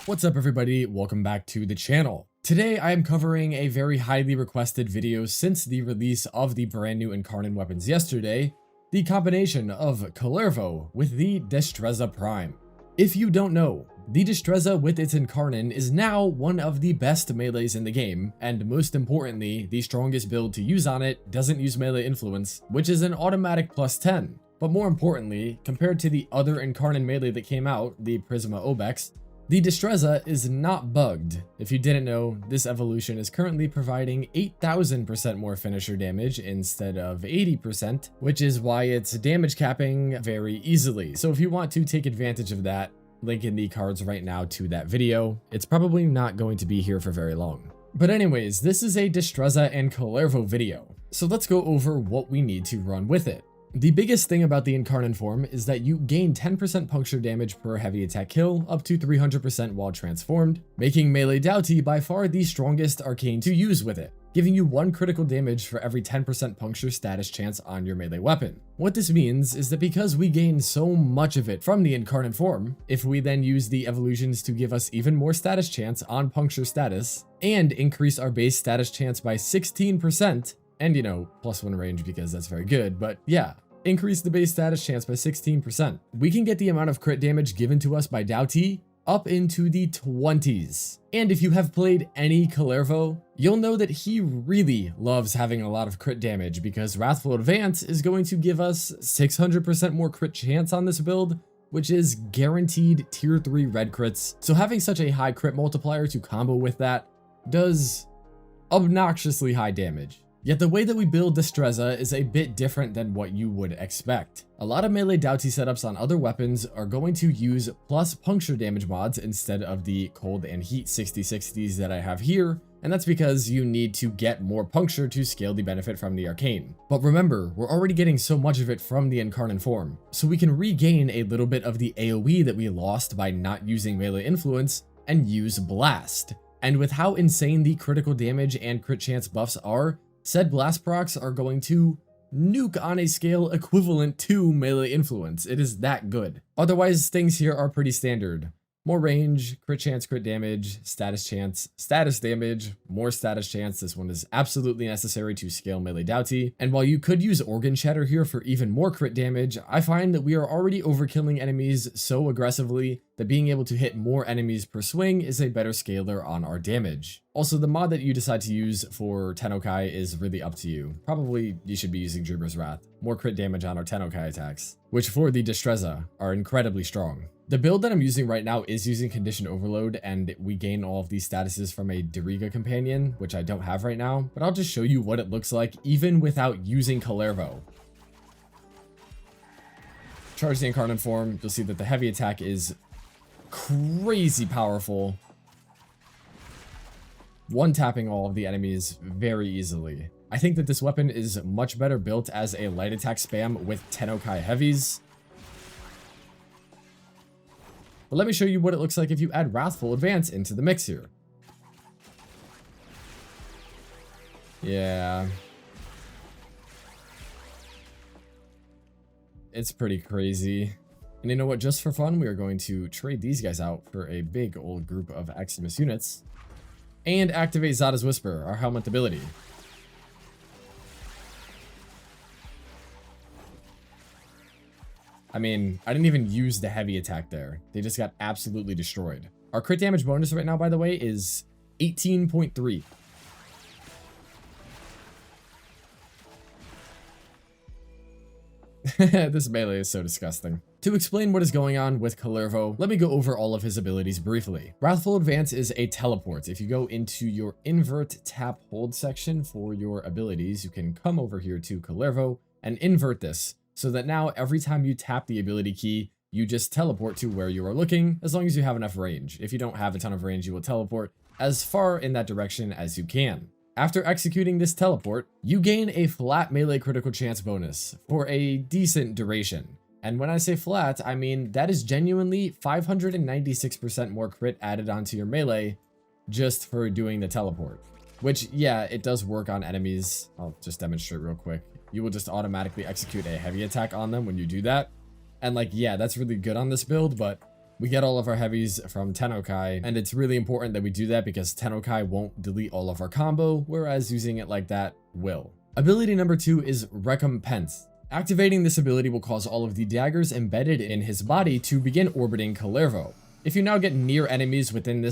What's up everybody, welcome back to the channel. Today I am covering a very highly requested video since the release of the brand new Incarnon weapons yesterday, the combination of Kullervo with the Destreza Prime. If you don't know, the Destreza with its Incarnon is now one of the best melees in the game, and most importantly, the strongest build to use on it doesn't use melee influence, which is an automatic plus 10. But more importantly, compared to the other Incarnon melee that came out, the Prisma Obex, the Destreza is not bugged. If you didn't know, this evolution is currently providing 8,000% more finisher damage instead of 80%, which is why it's damage capping very easily. So if you want to take advantage of that, link in the cards right now to that video. It's probably not going to be here for very long. But anyways, this is a Destreza and Kullervo video. So let's go over what we need to run with it. The biggest thing about the Incarnon form is that you gain 10% puncture damage per heavy attack kill, up to 300% while transformed, making melee Doughty by far the strongest arcane to use with it, giving you 1 critical damage for every 10% puncture status chance on your melee weapon. What this means is that because we gain so much of it from the Incarnon form, if we then use the evolutions to give us even more status chance on puncture status, and increase our base status chance by 16%, and you know, +1 range because that's very good, but yeah, increase the base status chance by 16%. We can get the amount of crit damage given to us by Doughty up into the 20s. And if you have played any Kullervo, you'll know that he really loves having a lot of crit damage because Wrathful Advance is going to give us 600% more crit chance on this build, which is guaranteed tier 3 red crits. So having such a high crit multiplier to combo with that does obnoxiously high damage. Yet the way that we build Destreza is a bit different than what you would expect. A lot of melee Doughty setups on other weapons are going to use plus puncture damage mods instead of the cold and heat 60/60s that I have here, and that's because you need to get more puncture to scale the benefit from the arcane. But remember, we're already getting so much of it from the Incarnon form, so we can regain a little bit of the AoE that we lost by not using melee influence and use Blast. And with how insane the critical damage and crit chance buffs are, said blast procs are going to nuke on a scale equivalent to melee influence. It is that good. Otherwise, things here are pretty standard. More range, crit chance, crit damage, status chance, status damage, more status chance. This one is absolutely necessary to scale melee Doughty. And while you could use Organ Shatter here for even more crit damage, I find that we are already overkilling enemies so aggressively that being able to hit more enemies per swing is a better scaler on our damage. Also, the mod that you decide to use for Tennokai is really up to you. Probably you should be using Dreamer's Wrath. More crit damage on our Tennokai attacks, which for the Destreza are incredibly strong. The build that I'm using right now is using Condition Overload, and we gain all of these statuses from a Deriga companion, which I don't have right now, but I'll just show you what it looks like even without using Kullervo. Charge the Incarnon form, you'll see that the heavy attack is crazy powerful, one-tapping all of the enemies very easily. I think that this weapon is much better built as a light attack spam with Tennokai heavies. But let me show you what it looks like if you add Wrathful Advance into the mix here. Yeah. It's pretty crazy. And you know what, just for fun, we are going to trade these guys out for a big old group of Eximus units. And activate Xata's Whisper, our helmet ability. I mean, I didn't even use the heavy attack there. They just got absolutely destroyed. Our crit damage bonus right now, by the way, is 18.3. This melee is so disgusting. To explain what is going on with Kullervo, let me go over all of his abilities briefly. Wrathful Advance is a teleport. If you go into your invert tap hold section for your abilities, you can come over here to Kullervo and invert this, so that now every time you tap the ability key, you just teleport to where you are looking, as long as you have enough range. If you don't have a ton of range, you will teleport as far in that direction as you can. After executing this teleport, you gain a flat melee critical chance bonus for a decent duration. And when I say flat, I mean that is genuinely 596% more crit added onto your melee just for doing the teleport. Which, yeah, it does work on enemies. I'll just demonstrate real quick. You will just automatically execute a heavy attack on them when you do that. And like, yeah, that's really good on this build, but We get all of our heavies from Tennokai, and it's really important that we do that because Tennokai won't delete all of our combo, whereas using it like that will. Ability number 2 is Recompense. Activating this ability will cause all of the daggers embedded in his body to begin orbiting Kullervo. If you now get near enemies within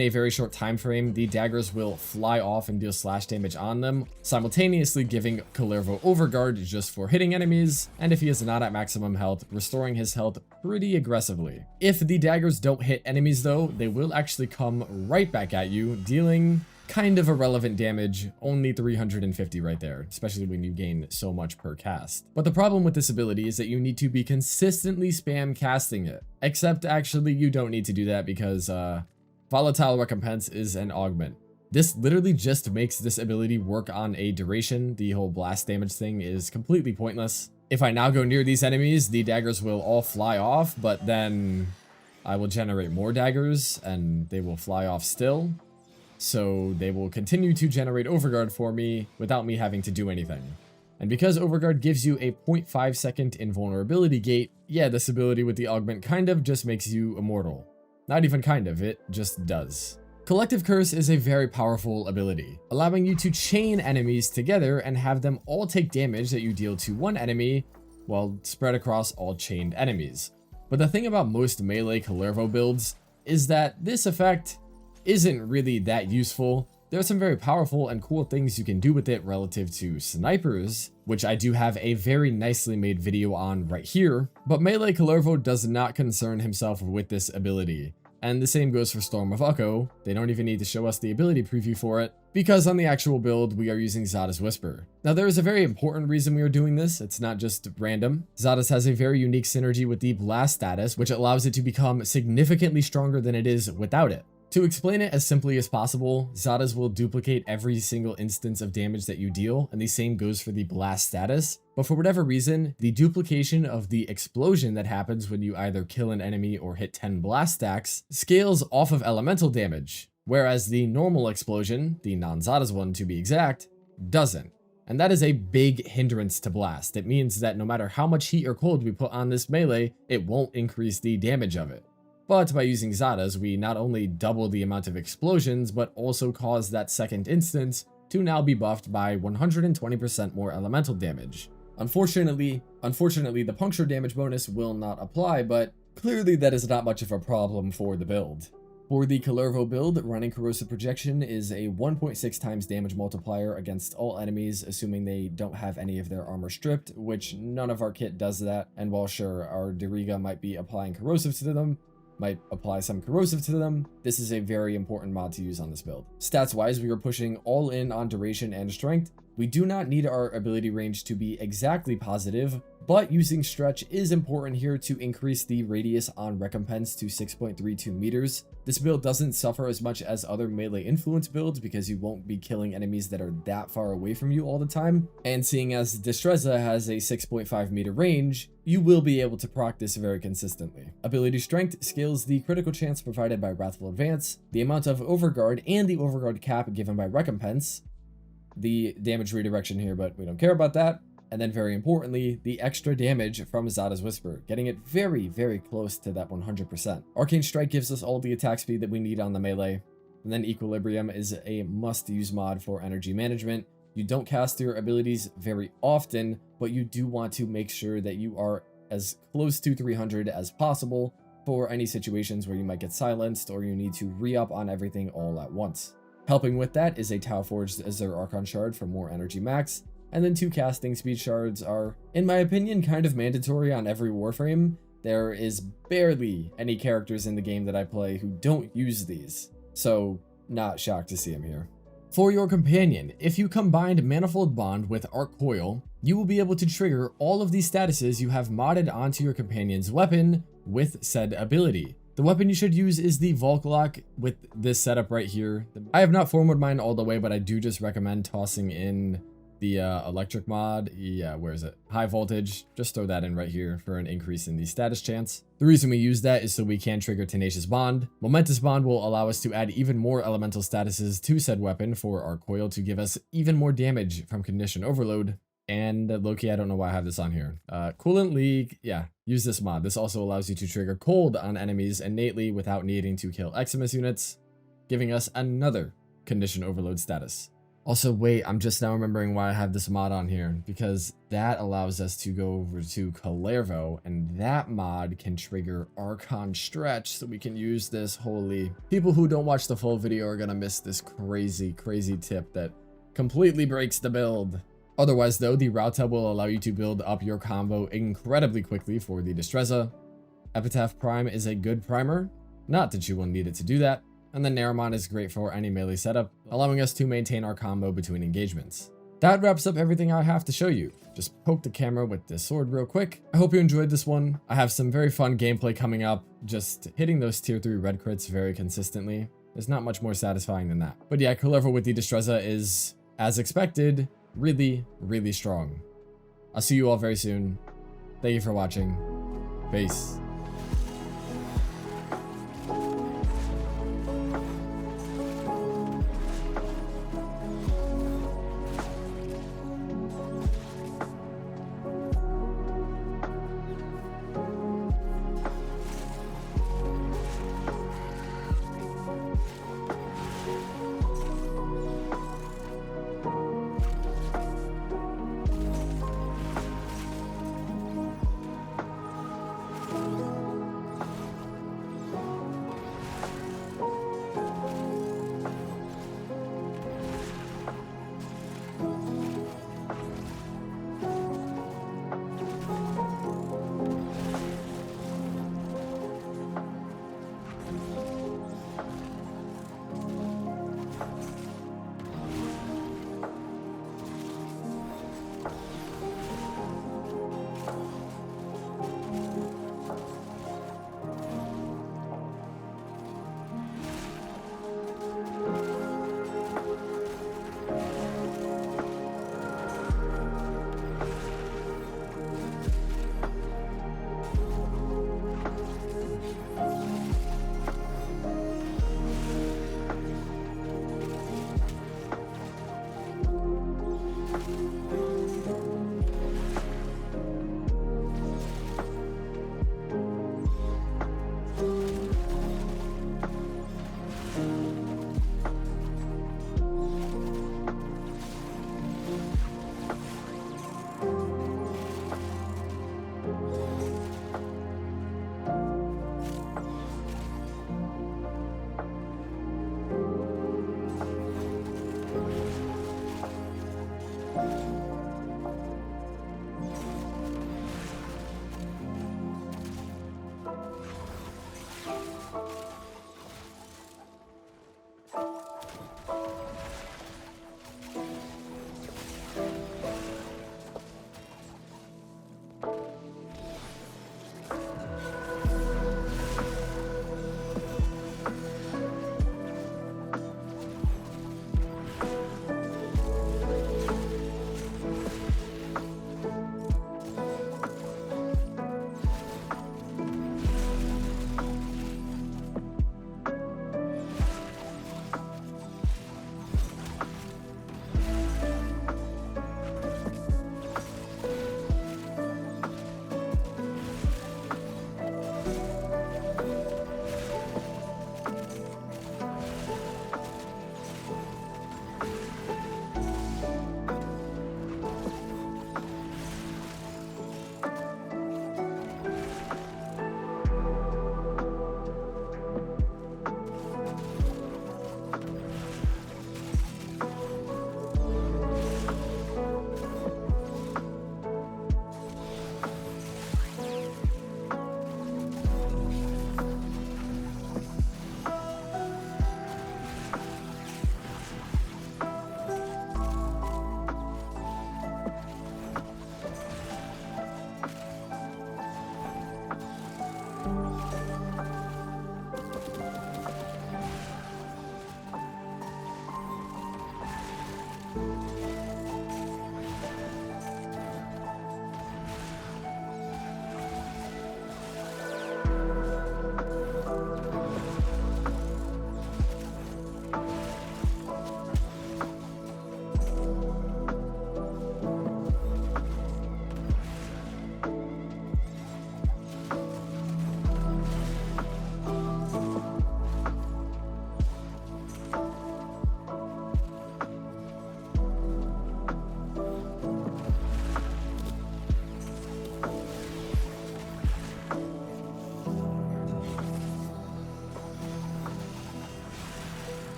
a very short time frame, the daggers will fly off and deal slash damage on them, simultaneously giving Kullervo overguard just for hitting enemies, and if he is not at maximum health, restoring his health pretty aggressively. If the daggers don't hit enemies though, they will actually come right back at you, dealing kind of irrelevant damage, only 350 right there, especially when you gain so much per cast. But the problem with this ability is that you need to be consistently spam casting it, except actually you don't need to do that because Volatile Recompense is an augment. This literally just makes this ability work on a duration. The whole blast damage thing is completely pointless. If I now go near these enemies, the daggers will all fly off, but then I will generate more daggers and they will fly off still. So they will continue to generate overguard for me without me having to do anything. And because overguard gives you a 0.5 second invulnerability gate, yeah, this ability with the augment kind of just makes you immortal. Not even kind of, it just does. Collective Curse is a very powerful ability, allowing you to chain enemies together and have them all take damage that you deal to one enemy, while spread across all chained enemies. But the thing about most melee Kullervo builds is that this effect isn't really that useful. There are some very powerful and cool things you can do with it relative to snipers, which I do have a very nicely made video on right here, but melee Kullervo does not concern himself with this ability. And the same goes for Storm of Ukko. They don't even need to show us the ability preview for it, because on the actual build, we are using Xata's Whisper. Now, there is a very important reason we are doing this. It's not just random. Xata's has a very unique synergy with the Blast status, which allows it to become significantly stronger than it is without it. To explain it as simply as possible, Xata's will duplicate every single instance of damage that you deal, and the same goes for the Blast status. But for whatever reason, the duplication of the explosion that happens when you either kill an enemy or hit 10 blast stacks scales off of elemental damage, whereas the normal explosion, the non-Xata's one to be exact, doesn't. And that is a big hindrance to Blast. It means that no matter how much heat or cold we put on this melee, it won't increase the damage of it. But by using Xata's, we not only double the amount of explosions, but also cause that second instance to now be buffed by 120% more elemental damage. Unfortunately, the puncture damage bonus will not apply, but clearly that is not much of a problem for the build. For the Kullervo build, running Corrosive Projection is a 1.6 times damage multiplier against all enemies, assuming they don't have any of their armor stripped, which none of our kit does that, and while sure, our Deriga might be applying corrosive to them, might apply some corrosive to them, this is a very important mod to use on this build. Stats wise, we are pushing all in on duration and strength. We do not need our ability range to be exactly positive, but using stretch is important here to increase the radius on Recompense to 6.32 meters. This build doesn't suffer as much as other melee influence builds because you won't be killing enemies that are that far away from you all the time, and seeing as Destreza has a 6.5 meter range, you will be able to proc this very consistently. Ability strength scales the critical chance provided by Wrathful Advance, the amount of overguard and the overguard cap given by Recompense, the damage redirection here, but we don't care about that. And then very importantly, the extra damage from Xata's Whisper, getting it very, very close to that 100%. Arcane Strike gives us all the attack speed that we need on the melee. And then Equilibrium is a must-use mod for energy management. You don't cast your abilities very often, but you do want to make sure that you are as close to 300 as possible for any situations where you might get silenced or you need to re-up on everything all at once. Helping with that is a Tau Forged Azure Archon Shard for more energy max, and then 2 casting speed shards are, in my opinion, kind of mandatory on every warframe. There is barely any characters in the game that I play who don't use these, so not shocked to see them here. For your companion, if you combined Manifold Bond with Arc Coil, you will be able to trigger all of these statuses you have modded onto your companion's weapon with said ability. The weapon you should use is the Volklock with this setup right here. I have not forward mine all the way, but I do just recommend tossing in the electric mod. Yeah, where is it? High voltage. Just throw that in right here for an increase in the status chance. The reason we use that is so we can trigger Tenacious Bond. Momentous Bond will allow us to add even more elemental statuses to said weapon for our coil to give us even more damage from Condition Overload. And Loki, I don't know why I have this on here. Coolant League, yeah, use this mod. This also allows you to trigger cold on enemies innately without needing to kill Eximus units, giving us another condition overload status. Also, wait, I'm just now remembering why I have this mod on here, because that allows us to go over to Kullervo, and that mod can trigger Archon stretch, so we can use this. Holy, people who don't watch the full video are gonna miss this crazy tip that completely breaks the build. Otherwise though, the Volatile will allow you to build up your combo incredibly quickly for the Destreza. Epitaph Prime is a good primer, not that you will need it to do that. And the Naramon is great for any melee setup, allowing us to maintain our combo between engagements. That wraps up everything I have to show you. Just poke the camera with this sword real quick. I hope you enjoyed this one. I have some very fun gameplay coming up. Just hitting those tier 3 red crits very consistently is not much more satisfying than that. But yeah, Kullervo with the Destreza is, as expected, really strong. I'll see you all very soon. Thank you for watching. Peace.